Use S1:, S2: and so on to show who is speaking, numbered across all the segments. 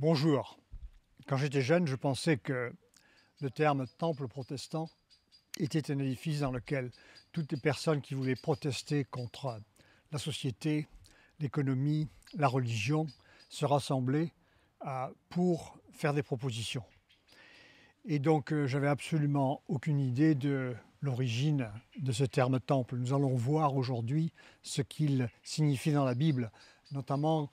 S1: Bonjour. Quand j'étais jeune, je pensais que le terme temple protestant était un édifice dans lequel toutes les personnes qui voulaient protester contre la société, l'économie, la religion se rassemblaient pour faire des propositions. Et donc, j'avais absolument aucune idée de l'origine de ce terme temple. Nous allons voir aujourd'hui ce qu'il signifie dans la Bible. Notamment,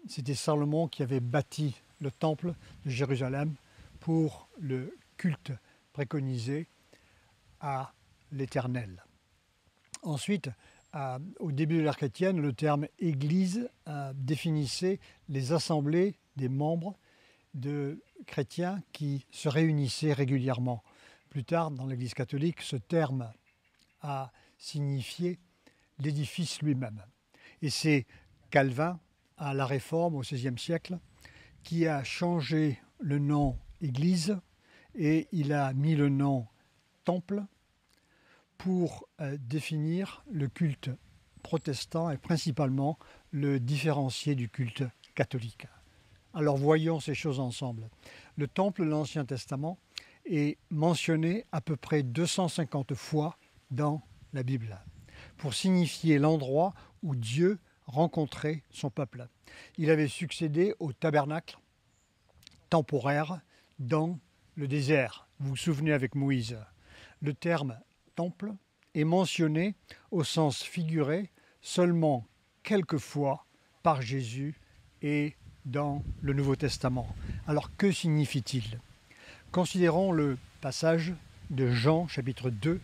S1: c'était Salomon qui avait bâti le temple de Jérusalem pour le culte préconisé à l'Éternel. Ensuite, au début de l'ère chrétienne, le terme Église définissait les assemblées des membres de chrétiens qui se réunissaient régulièrement. Plus tard, dans l'Église catholique, ce terme a signifié l'édifice lui-même. Et c'est Calvin, à la Réforme au XVIe siècle, qui a changé le nom Église et il a mis le nom Temple pour définir le culte protestant et principalement le différencier du culte catholique. Alors voyons ces choses ensemble. Le temple de l'Ancien Testament est mentionné à peu près 250 fois dans la Bible pour signifier l'endroit où Dieu rencontrait son peuple. Il avait succédé au tabernacle temporaire dans le désert. Vous vous souvenez avec Moïse. Le terme temple est mentionné au sens figuré seulement quelques fois par Jésus et dans le Nouveau Testament. Alors que signifie-t-il? Considérons le passage de Jean chapitre 2,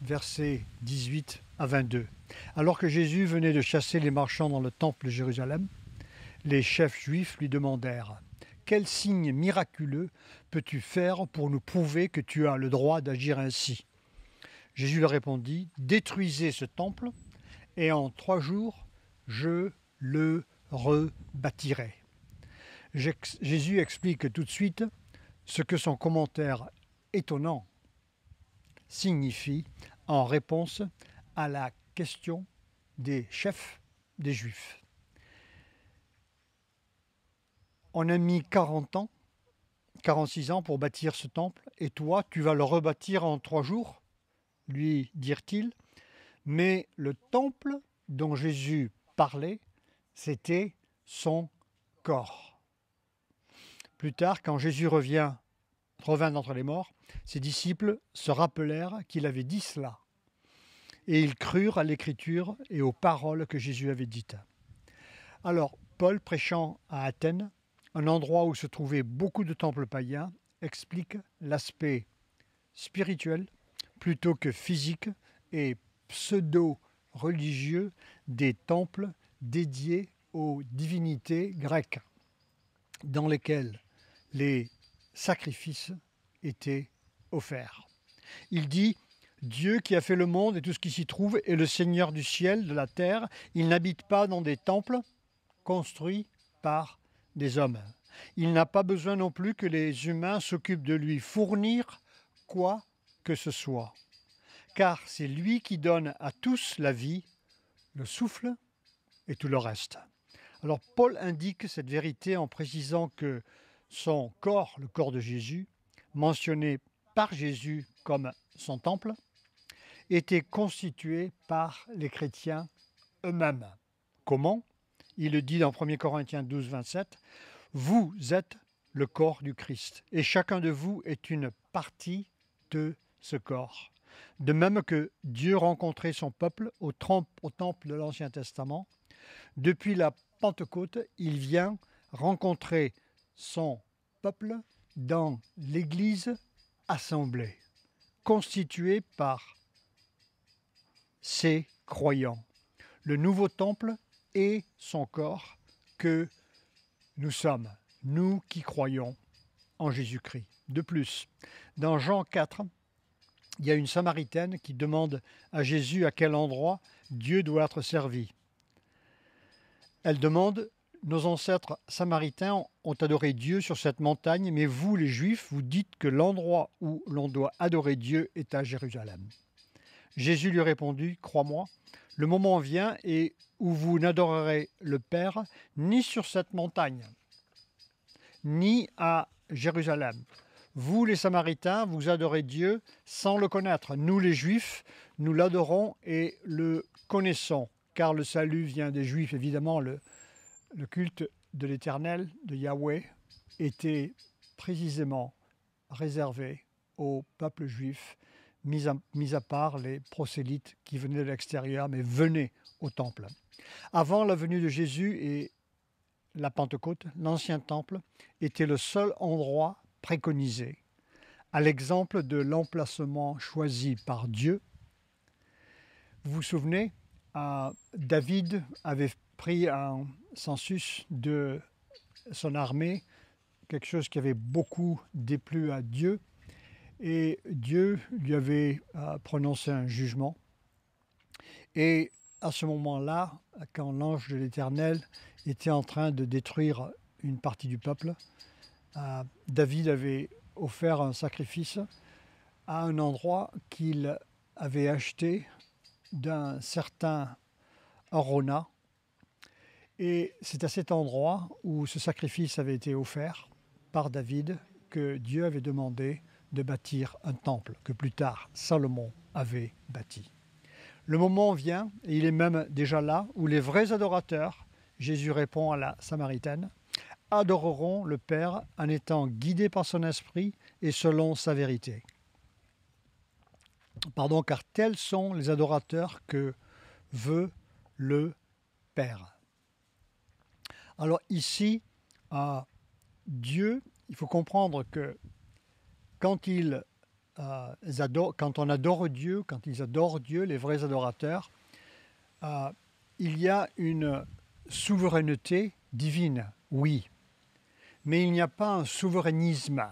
S1: versets 18 à 22. Alors que Jésus venait de chasser les marchands dans le temple de Jérusalem, les chefs juifs lui demandèrent « Quel signe miraculeux peux-tu faire pour nous prouver que tu as le droit d'agir ainsi ?» Jésus leur répondit « Détruisez ce temple et en 3 jours, je le rebâtirai. » Jésus explique tout de suite ce que son commentaire étonnant signifie en réponse à la question des chefs des Juifs. On a mis 46 ans pour bâtir ce temple, et toi, tu vas le rebâtir en 3 jours, lui dirent-ils. Mais le temple dont Jésus parlait, c'était son corps. Plus tard, quand Jésus revint d'entre les morts, ses disciples se rappelèrent qu'il avait dit cela. Et ils crurent à l'Écriture et aux paroles que Jésus avait dites. Alors, Paul, prêchant à Athènes, un endroit où se trouvaient beaucoup de temples païens, explique l'aspect spirituel plutôt que physique et pseudo-religieux des temples dédiés aux divinités grecques, dans lesquels les sacrifices étaient offerts. Il dit « Dieu qui a fait le monde et tout ce qui s'y trouve est le Seigneur du ciel, de la terre. Il n'habite pas dans des temples construits par des hommes. Il n'a pas besoin non plus que les humains s'occupent de lui fournir quoi que ce soit. Car c'est lui qui donne à tous la vie, le souffle et tout le reste. » Alors Paul indique cette vérité en précisant que son corps, le corps de Jésus, mentionné par Jésus comme son temple, était constitué par les chrétiens eux-mêmes. Comment? Il le dit dans 1 Corinthiens 12, 27, « Vous êtes le corps du Christ, et chacun de vous est une partie de ce corps. » De même que Dieu rencontrait son peuple au temple de l'Ancien Testament, depuis la Pentecôte, il vient rencontrer son peuple dans l'Église assemblée, constituée par ses croyants. Le nouveau temple est son corps que nous sommes, nous qui croyons en Jésus-Christ. De plus, dans Jean 4, il y a une Samaritaine qui demande à Jésus à quel endroit Dieu doit être servi. Elle demande « Nos ancêtres samaritains ont adoré Dieu sur cette montagne, mais vous, les Juifs, vous dites que l'endroit où l'on doit adorer Dieu est à Jérusalem. » Jésus lui répondit « Crois-moi, le moment vient et où vous n'adorerez le Père ni sur cette montagne, ni à Jérusalem. Vous, les Samaritains, vous adorez Dieu sans le connaître. Nous, les Juifs, nous l'adorons et le connaissons, car le salut vient des Juifs. Évidemment, le culte de l'Éternel, de Yahweh, était précisément réservé au peuple juif, mis à part les prosélytes qui venaient de l'extérieur, mais venaient au temple. Avant la venue de Jésus et la Pentecôte, l'ancien temple était le seul endroit préconisé, à l'exemple de l'emplacement choisi par Dieu. Vous vous souvenez, David avait pris un census de son armée, quelque chose qui avait beaucoup déplu à Dieu, et Dieu lui avait prononcé un jugement. Et à ce moment-là, quand l'ange de l'Éternel était en train de détruire une partie du peuple, David avait offert un sacrifice à un endroit qu'il avait acheté d'un certain Arona. Et c'est à cet endroit où ce sacrifice avait été offert par David que Dieu avait demandé de bâtir un temple que plus tard Salomon avait bâti. Le moment vient, et il est même déjà là, où les vrais adorateurs, Jésus répond à la Samaritaine, adoreront le Père en étant guidés par son esprit et selon sa vérité. Pardon, car tels sont les adorateurs que veut le Père. Alors ici, Dieu, il faut comprendre que quand on adore Dieu, quand ils adorent Dieu, les vrais adorateurs, il y a une souveraineté divine, oui, mais il n'y a pas un souverainisme,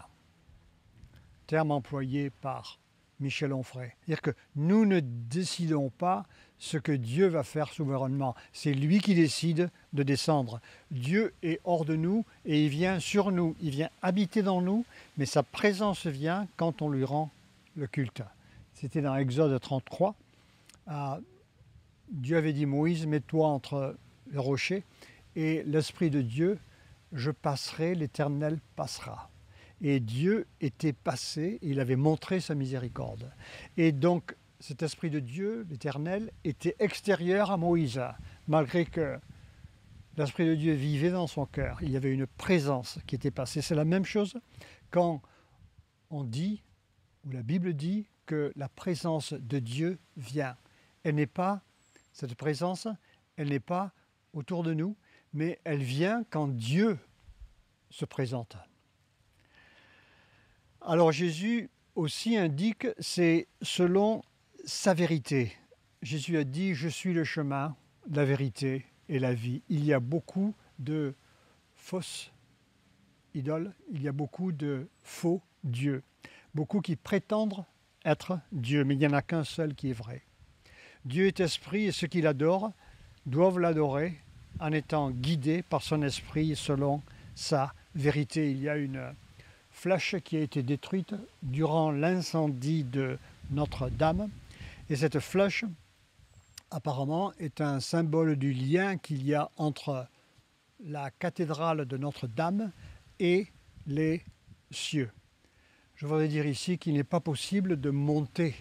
S1: terme employé par Michel Onfray. C'est-à-dire que nous ne décidons pas ce que Dieu va faire souverainement. C'est lui qui décide de descendre. Dieu est hors de nous et il vient sur nous, il vient habiter dans nous, mais sa présence vient quand on lui rend le culte. C'était dans Exode 33. Dieu avait dit Moïse, mets-toi entre le rocher et l'Esprit de Dieu, je passerai, l'Éternel passera. Et Dieu était passé, et il avait montré sa miséricorde. Et donc, cet Esprit de Dieu, l'Éternel, était extérieur à Moïse, malgré que l'Esprit de Dieu vivait dans son cœur. Il y avait une présence qui était passée. C'est la même chose quand on dit, ou la Bible dit, que la présence de Dieu vient. Elle n'est pas, cette présence, elle n'est pas autour de nous, mais elle vient quand Dieu se présente. Alors Jésus aussi indique, c'est selon sa vérité. Jésus a dit, je suis le chemin, la vérité et la vie. Il y a beaucoup de fausses idoles, il y a beaucoup de faux dieux, beaucoup qui prétendent être Dieu, mais il n'y en a qu'un seul qui est vrai. Dieu est esprit et ceux qui l'adorent doivent l'adorer en étant guidés par son esprit selon sa vérité. Il y a une flèche qui a été détruite durant l'incendie de Notre-Dame. Et cette flèche, apparemment, est un symbole du lien qu'il y a entre la cathédrale de Notre-Dame et les cieux. Je voudrais dire ici qu'il n'est pas possible de monter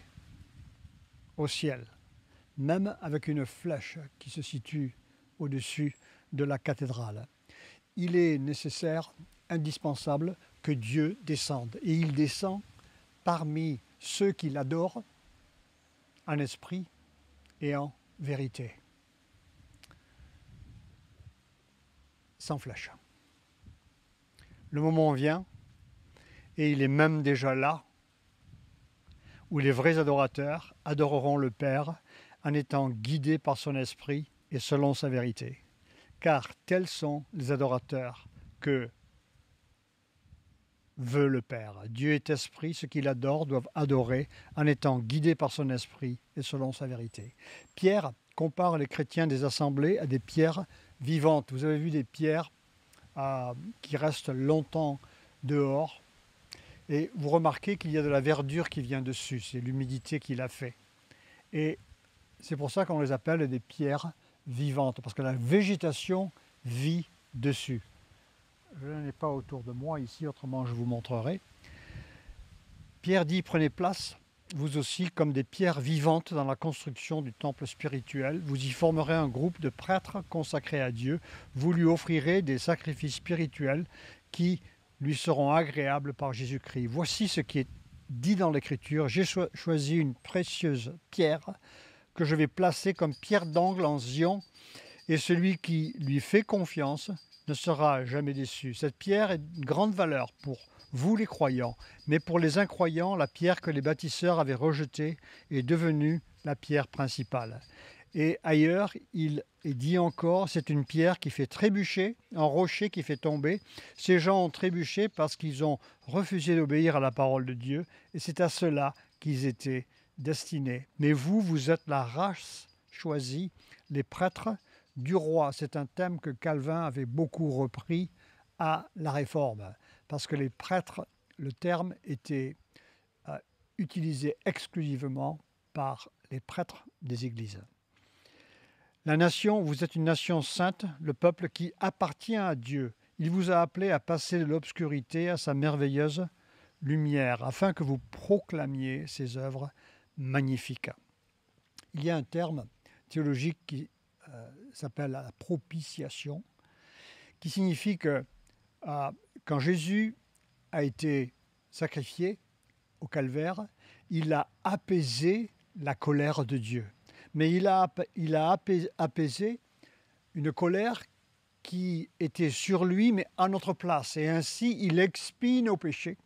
S1: au ciel, même avec une flèche qui se situe au-dessus de la cathédrale. Il est nécessaire, indispensable, que Dieu descende. Et il descend parmi ceux qui l'adorent en esprit et en vérité. Sans flèche. Le moment vient, et il est même déjà là, où les vrais adorateurs adoreront le Père en étant guidés par son esprit et selon sa vérité. Car tels sont les adorateurs que veut le Père. Dieu est esprit, ceux qui l'adorent doivent adorer en étant guidés par son esprit et selon sa vérité. Pierre compare les chrétiens des assemblées à des pierres vivantes. Vous avez vu des pierres qui restent longtemps dehors et vous remarquez qu'il y a de la verdure qui vient dessus, c'est l'humidité qui l'a fait. Et c'est pour ça qu'on les appelle des pierres vivantes, parce que la végétation vit dessus. je n'en ai pas autour de moi ici, autrement je vous montrerai. Pierre dit, prenez place, vous aussi, comme des pierres vivantes dans la construction du temple spirituel. Vous y formerez un groupe de prêtres consacrés à Dieu. Vous lui offrirez des sacrifices spirituels qui lui seront agréables par Jésus-Christ. Voici ce qui est dit dans l'Écriture. J'ai choisi une précieuse pierre que je vais placer comme pierre d'angle en Zion, et celui qui lui fait confiance ne sera jamais déçu. Cette pierre est d'une grande valeur pour vous les croyants, mais pour les incroyants, la pierre que les bâtisseurs avaient rejetée est devenue la pierre principale. Et ailleurs, il est dit encore, c'est une pierre qui fait trébucher, un rocher qui fait tomber. Ces gens ont trébuché parce qu'ils ont refusé d'obéir à la parole de Dieu, et c'est à cela qu'ils étaient destinés. Mais vous, vous êtes la race choisie, les prêtres du roi. C'est un thème que Calvin avait beaucoup repris à la Réforme, parce que les prêtres, le terme était utilisé exclusivement par les prêtres des églises. La nation, vous êtes une nation sainte, le peuple qui appartient à Dieu. Il vous a appelé à passer de l'obscurité à sa merveilleuse lumière, afin que vous proclamiez ses œuvres magnifiques. Il y a un terme théologique qui s'appelle la propitiation, qui signifie que quand Jésus a été sacrifié au calvaire, il a apaisé la colère de Dieu. Mais il a apaisé une colère qui était sur lui, mais à notre place. Et ainsi, il expie nos péchés.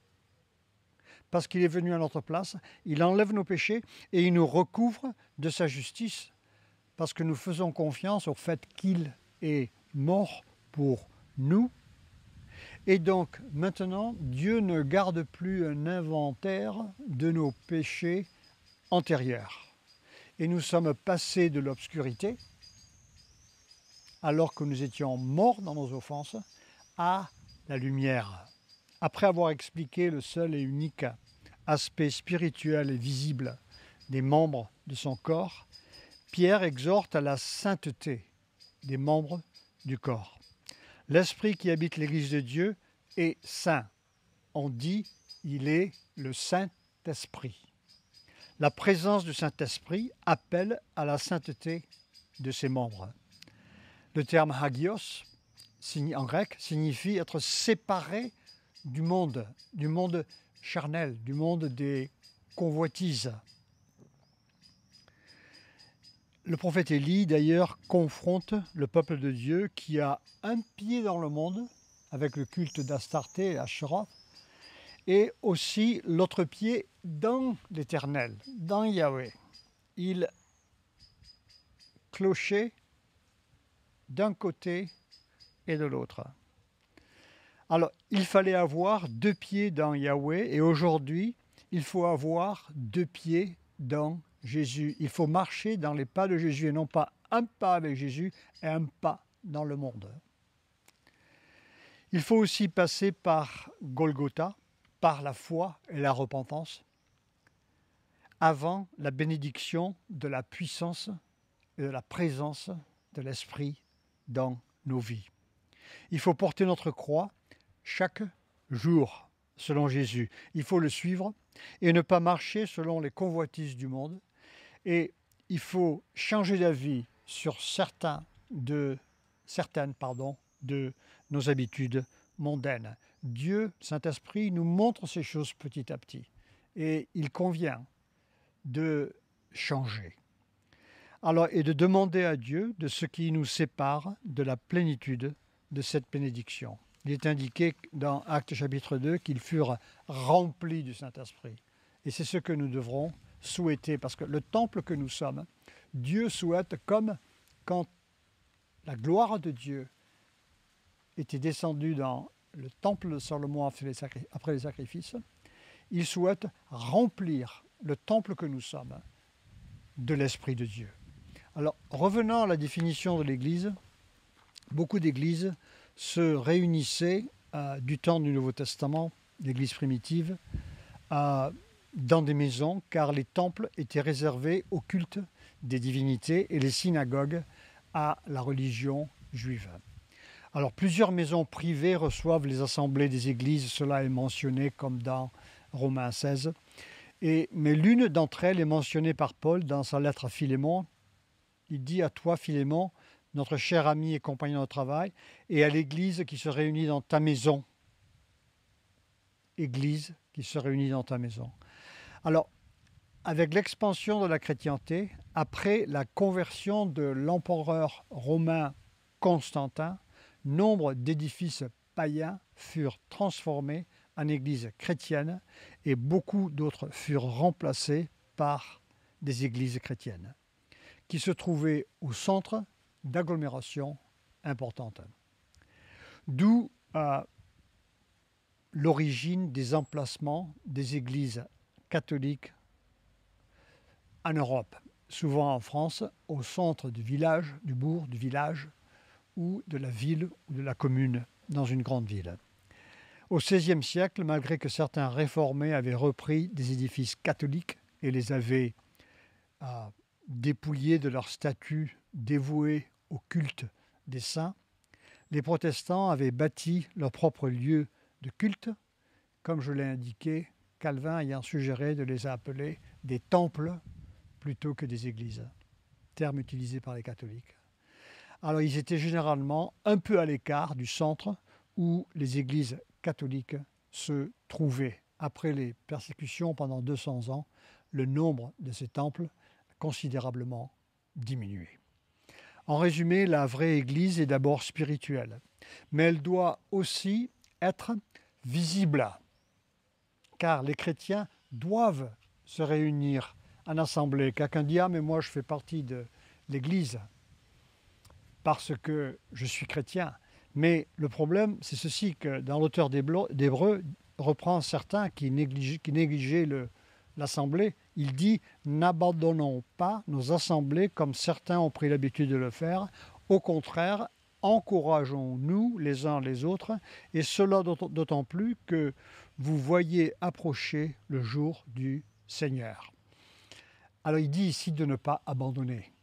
S1: Parce qu'il est venu à notre place, il enlève nos péchés et il nous recouvre de sa justice. Parce que nous faisons confiance au fait qu'il est mort pour nous. Et donc, maintenant, Dieu ne garde plus un inventaire de nos péchés antérieurs. Et nous sommes passés de l'obscurité, alors que nous étions morts dans nos offenses, à la lumière. Après avoir expliqué le seul et unique aspect spirituel et visible des membres de son corps, Pierre exhorte à la sainteté des membres du corps. L'Esprit qui habite l'Église de Dieu est saint. On dit il est le Saint-Esprit. La présence du Saint-Esprit appelle à la sainteté de ses membres. Le terme hagios, en grec, signifie être séparé du monde charnel, du monde des convoitises. Le prophète Élie, d'ailleurs, confronte le peuple de Dieu qui a un pied dans le monde, avec le culte d'Astarté et Asherah, et aussi l'autre pied dans l'Éternel, dans Yahweh. Il clochait d'un côté et de l'autre. Alors, il fallait avoir 2 pieds dans Yahweh, et aujourd'hui, il faut avoir 2 pieds dans Jésus. Il faut marcher dans les pas de Jésus, et non pas un pas avec Jésus et un pas dans le monde. Il faut aussi passer par Golgotha, par la foi et la repentance, avant la bénédiction de la puissance et de la présence de l'Esprit dans nos vies. Il faut porter notre croix chaque jour, selon Jésus. Il faut le suivre et ne pas marcher selon les convoitises du monde. Et il faut changer d'avis sur certaines de nos habitudes mondaines. Dieu, Saint-Esprit, nous montre ces choses petit à petit. Et il convient de changer. Alors, et de demander à Dieu de ce qui nous sépare de la plénitude de cette bénédiction. Il est indiqué dans Actes chapitre 2 qu'ils furent remplis du Saint-Esprit. Et c'est ce que nous devrons souhaiter, parce que le temple que nous sommes, Dieu souhaite, comme quand la gloire de Dieu était descendue dans le temple de Salomon après les sacrifices, il souhaite remplir le temple que nous sommes de l'Esprit de Dieu. Alors, revenant à la définition de l'Église, beaucoup d'églises se réunissaient du temps du Nouveau Testament, l'Église primitive, dans des maisons, car les temples étaient réservés au culte des divinités et les synagogues à la religion juive. Alors, plusieurs maisons privées reçoivent les assemblées des églises, cela est mentionné comme dans Romains 16. Mais l'une d'entre elles est mentionnée par Paul dans sa lettre à Philémon. Il dit à toi, Philémon, notre cher ami et compagnon de travail, et à l'église qui se réunit dans ta maison. Église qui se réunit dans ta maison. Alors, avec l'expansion de la chrétienté, après la conversion de l'empereur romain Constantin, nombre d'édifices païens furent transformés en églises chrétiennes et beaucoup d'autres furent remplacés par des églises chrétiennes qui se trouvaient au centre d'agglomérations importantes. D'où l'origine des emplacements des églises catholiques en Europe, souvent en France, au centre du village, du bourg, du village, ou de la ville ou de la commune dans une grande ville. Au XVIe siècle, malgré que certains réformés avaient repris des édifices catholiques et les avaient dépouillés de leur statut dévoué au culte des saints, les protestants avaient bâti leur propre lieu de culte, comme je l'ai indiqué, Calvin ayant suggéré de les appeler des temples plutôt que des églises, terme utilisé par les catholiques. Alors ils étaient généralement un peu à l'écart du centre où les églises catholiques se trouvaient. Après les persécutions pendant 200 ans, le nombre de ces temples a considérablement diminué. En résumé, la vraie église est d'abord spirituelle, mais elle doit aussi être visible, car les chrétiens doivent se réunir en assemblée. Quelqu'un dit « Ah, mais moi je fais partie de l'église » parce que je suis chrétien. Mais le problème, c'est ceci, que dans l'auteur d'Hébreux reprend certains qui négligeaient l'assemblée. Il dit « N'abandonnons pas nos assemblées comme certains ont pris l'habitude de le faire. Au contraire, encourageons-nous les uns les autres, et cela d'autant plus que vous voyez approcher le jour du Seigneur. » Alors il dit ici de ne pas abandonner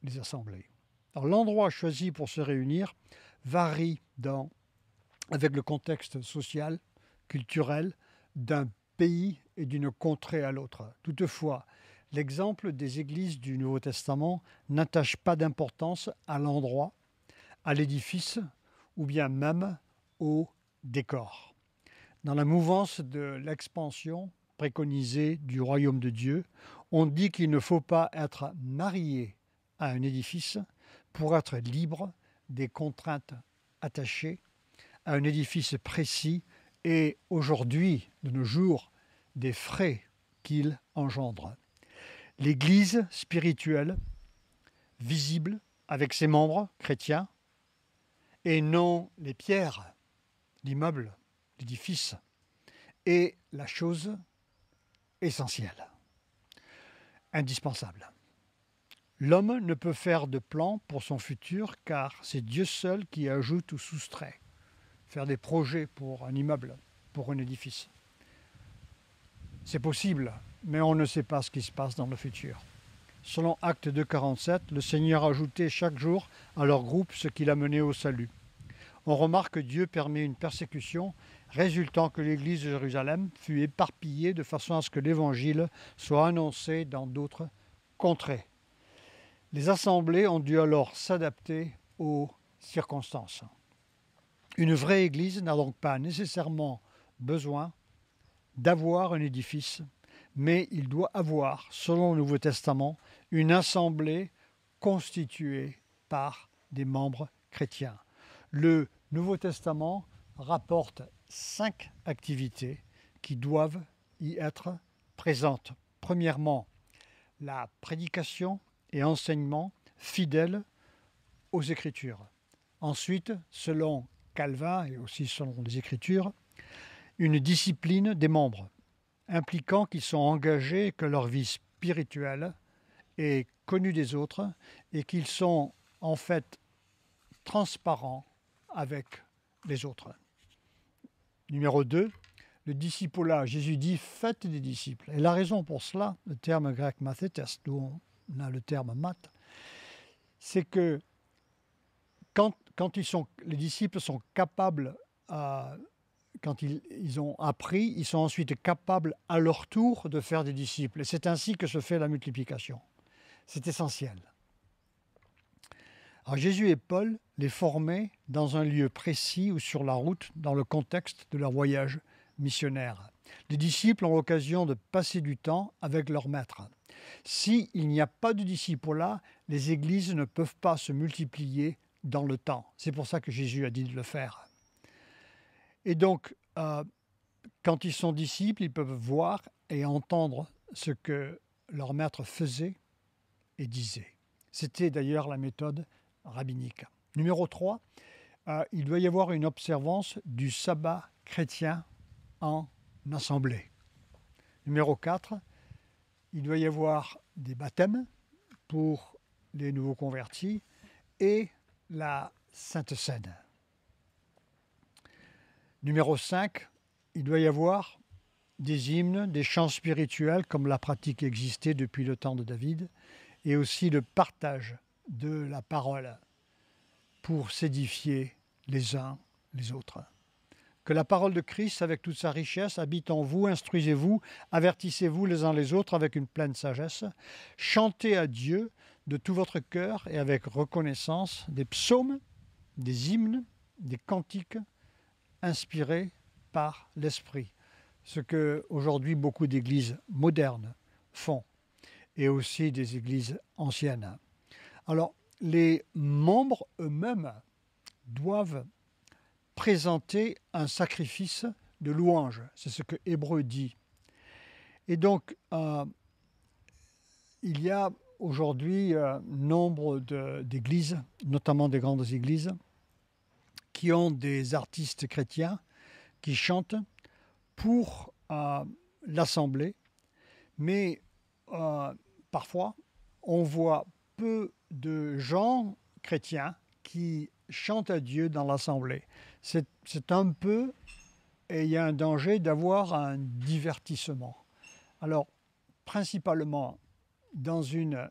S1: les assemblées. Alors, l'endroit choisi pour se réunir varie avec le contexte social, culturel d'un pays et d'une contrée à l'autre. Toutefois, l'exemple des églises du Nouveau Testament n'attache pas d'importance à l'endroit, à l'édifice ou bien même au décor. Dans la mouvance de l'expansion préconisée du royaume de Dieu, on dit qu'il ne faut pas être marié à un édifice pour être libre des contraintes attachées à un édifice précis et aujourd'hui, de nos jours, des frais qu'il engendre. L'Église spirituelle, visible avec ses membres chrétiens, et non les pierres, l'immeuble, l'édifice, est la chose essentielle, indispensable. L'homme ne peut faire de plan pour son futur car c'est Dieu seul qui ajoute ou soustrait. Faire des projets pour un immeuble, pour un édifice. C'est possible, mais on ne sait pas ce qui se passe dans le futur. Selon Actes 2,47, le Seigneur ajoutait chaque jour à leur groupe ce qui l'a mené au salut. On remarque que Dieu permet une persécution résultant que l'Église de Jérusalem fut éparpillée de façon à ce que l'Évangile soit annoncé dans d'autres contrées. Les assemblées ont dû alors s'adapter aux circonstances. Une vraie église n'a donc pas nécessairement besoin d'avoir un édifice, mais il doit avoir, selon le Nouveau Testament, une assemblée constituée par des membres chrétiens. Le Nouveau Testament rapporte 5 activités qui doivent y être présentes. Premièrement, la prédication et enseignement fidèles aux Écritures. Ensuite, selon Calvin et aussi selon les Écritures, une discipline des membres, impliquant qu'ils sont engagés, que leur vie spirituelle est connue des autres et qu'ils sont en fait transparents avec les autres. Numéro 2, le discipulat. Jésus dit « faites des disciples ». Et la raison pour cela, le terme grec mathétes, d'où on a le terme math, c'est que quand quand les disciples sont capables, quand ils ont appris, ils sont ensuite capables à leur tour de faire des disciples. Et c'est ainsi que se fait la multiplication. C'est essentiel. Alors Jésus et Paul les formaient dans un lieu précis ou sur la route dans le contexte de leur voyage missionnaire. Les disciples ont l'occasion de passer du temps avec leur maître. S'il n'y a pas de disciples-là, les églises ne peuvent pas se multiplier dans le temps. C'est pour ça que Jésus a dit de le faire. Et donc, quand ils sont disciples, ils peuvent voir et entendre ce que leur maître faisait et disait. C'était d'ailleurs la méthode rabbinique. Numéro 3, il doit y avoir une observance du sabbat chrétien en assemblée. Numéro 4, il doit y avoir des baptêmes pour les nouveaux convertis et la Sainte Seine. Numéro 5, il doit y avoir des hymnes, des chants spirituels comme la pratique existait depuis le temps de David et aussi le partage de la parole pour s'édifier les uns les autres. Que la parole de Christ, avec toute sa richesse, habite en vous, instruisez-vous, avertissez-vous les uns les autres avec une pleine sagesse. Chantez à Dieu de tout votre cœur et avec reconnaissance des psaumes, des hymnes, des cantiques inspirés par l'Esprit. Ce que aujourd'hui beaucoup d'églises modernes font et aussi des églises anciennes. Alors, les membres eux-mêmes doivent présenter un sacrifice de louange. C'est ce que Hébreux dit. Et donc, il y a aujourd'hui nombre d'églises, notamment des grandes églises, qui ont des artistes chrétiens qui chantent pour l'assemblée. Mais parfois, on voit peu de gens chrétiens qui chantent à Dieu dans l'assemblée. C'est un peu, et il y a un danger d'avoir un divertissement. Alors, principalement, dans une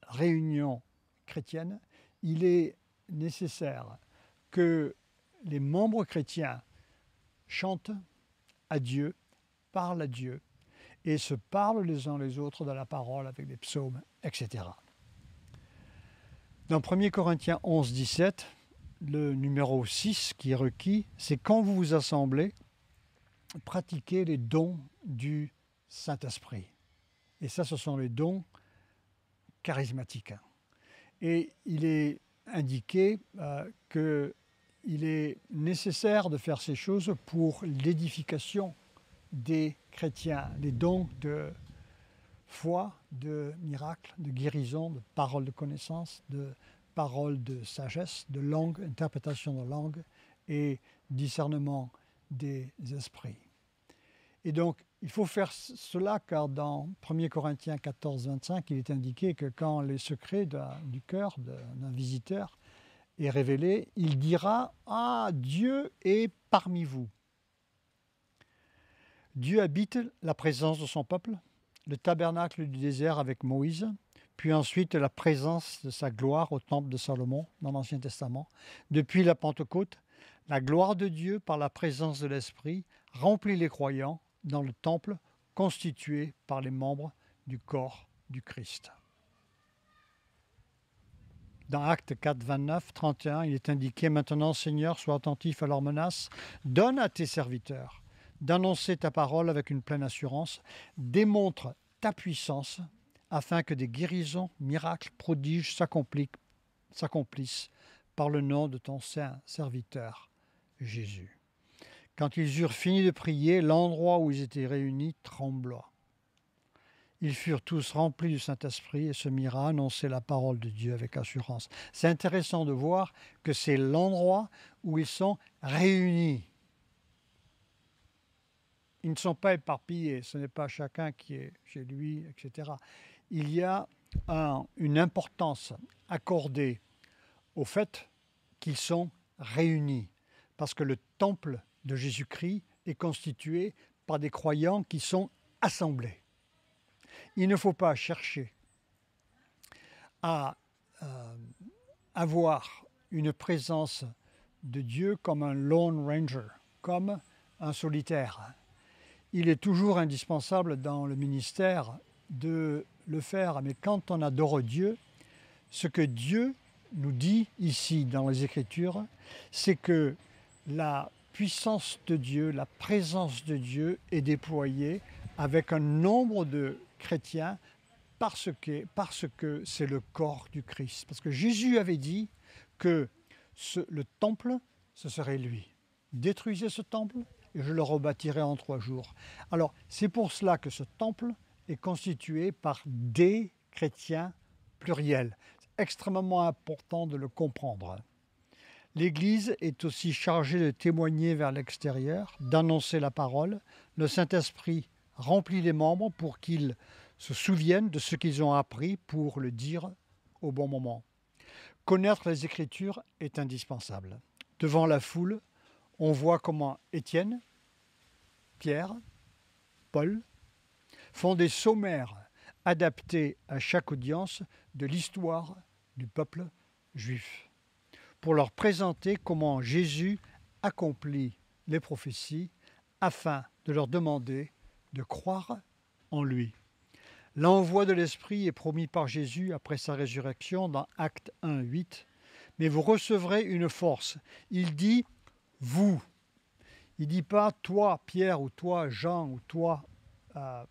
S1: réunion chrétienne, il est nécessaire que les membres chrétiens chantent à Dieu, parlent à Dieu, et se parlent les uns les autres de la parole avec des psaumes, etc. Dans 1 Corinthiens 11, 17, le numéro 6 qui est requis, c'est quand vous vous assemblez, pratiquez les dons du Saint-Esprit. Et ça, ce sont les dons charismatiques. Et il est indiqué qu'il est nécessaire de faire ces choses pour l'édification des chrétiens, les dons de foi, de miracles, de guérison, de paroles de connaissance, de paroles de sagesse, de langue, interprétation de langue et discernement des esprits. Et donc, il faut faire cela car dans 1 Corinthiens 14, 25, il est indiqué que quand les secrets du cœur d'un visiteur est révélé, il dira « Ah, Dieu est parmi vous ». Dieu habite la présence de son peuple, le tabernacle du désert avec Moïse, puis ensuite la présence de sa gloire au temple de Salomon dans l'Ancien Testament. Depuis la Pentecôte, la gloire de Dieu par la présence de l'Esprit remplit les croyants dans le temple constitué par les membres du corps du Christ. Dans Actes 4, 29, 31, il est indiqué « Maintenant, Seigneur, sois attentif à leurs menaces, donne à tes serviteurs d'annoncer ta parole avec une pleine assurance, démontre ta puissance afin que des guérisons, miracles, prodiges s'accomplissent par le nom de ton saint serviteur, Jésus. » Quand ils eurent fini de prier, l'endroit où ils étaient réunis trembla. Ils furent tous remplis du Saint-Esprit et se mirent à annoncer la parole de Dieu avec assurance. C'est intéressant de voir que c'est l'endroit où ils sont réunis. Ils ne sont pas éparpillés, ce n'est pas chacun qui est chez lui, etc. Il y a une importance accordée au fait qu'ils sont réunis, parce que le temple de Jésus-Christ est constitué par des croyants qui sont assemblés. Il ne faut pas chercher à avoir une présence de Dieu comme un lone ranger, comme un solitaire. Il est toujours indispensable dans le ministère de le faire, mais quand on adore Dieu, ce que Dieu nous dit ici dans les Écritures, c'est que la puissance de Dieu, la présence de Dieu est déployée avec un nombre de chrétiens parce que c'est le corps du Christ. Parce que Jésus avait dit que le temple, ce serait lui. Détruisez ce temple et je le rebâtirai en 3 jours. Alors, c'est pour cela que ce temple est constitué par des chrétiens pluriels. C'est extrêmement important de le comprendre. L'Église est aussi chargée de témoigner vers l'extérieur, d'annoncer la parole. Le Saint-Esprit remplit les membres pour qu'ils se souviennent de ce qu'ils ont appris pour le dire au bon moment. Connaître les Écritures est indispensable. Devant la foule, on voit comment Étienne, Pierre, Paul font des sommaires adaptés à chaque audience de l'histoire du peuple juif, pour leur présenter comment Jésus accomplit les prophéties afin de leur demander de croire en lui. L'envoi de l'Esprit est promis par Jésus après sa résurrection dans Actes 1, 8. Mais vous recevrez une force. Il dit « vous ». Il ne dit pas « toi, Pierre » ou « toi, Jean » ou « toi,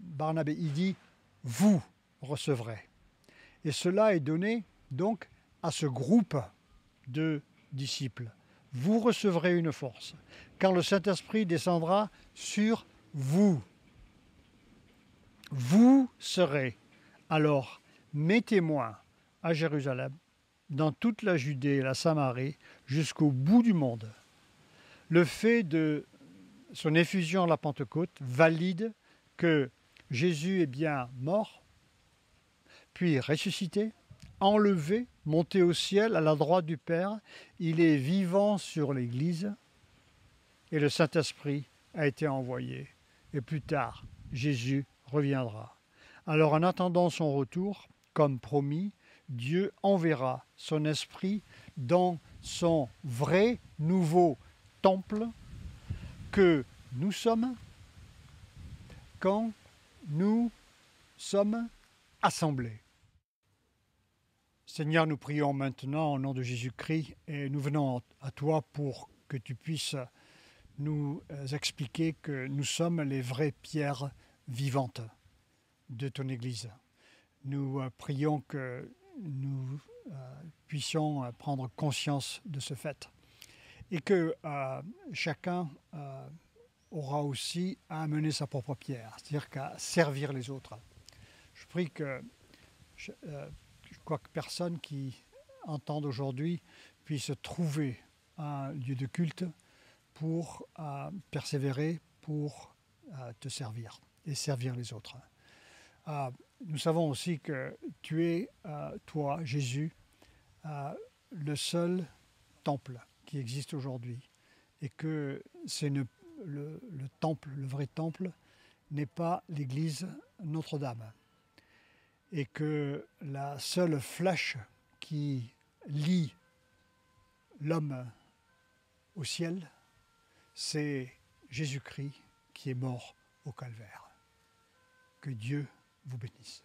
S1: Barnabé ». Il dit « vous recevrez ». Et cela est donné donc à ce groupe de disciples. Vous recevrez une force, car le Saint-Esprit descendra sur vous. Vous serez alors mes témoins à Jérusalem, dans toute la Judée et la Samarie, jusqu'au bout du monde. Le fait de son effusion à la Pentecôte valide que Jésus est bien mort, puis ressuscité, enlevé, monté au ciel à la droite du Père. Il est vivant sur l'Église et le Saint-Esprit a été envoyé. Et plus tard, Jésus reviendra. Alors en attendant son retour, comme promis, Dieu enverra son Esprit dans son vrai nouveau temple que nous sommes quand nous sommes assemblés. Seigneur, nous prions maintenant au nom de Jésus-Christ et nous venons à toi pour que tu puisses nous expliquer que nous sommes les vraies pierres vivantes de ton Église. Nous prions que nous puissions prendre conscience de ce fait et que chacun aura aussi à amener sa propre pierre, c'est-à-dire qu'à servir les autres. Je prie que je crois que personne qui entende aujourd'hui puisse trouver un lieu de culte pour persévérer, pour te servir et servir les autres. Nous savons aussi que tu es, toi, Jésus, le seul temple qui existe aujourd'hui et que c'est le temple, le vrai temple, n'est pas l'église Notre-Dame et que la seule flèche qui lie l'homme au ciel, c'est Jésus-Christ qui est mort au calvaire. Que Dieu vous bénisse.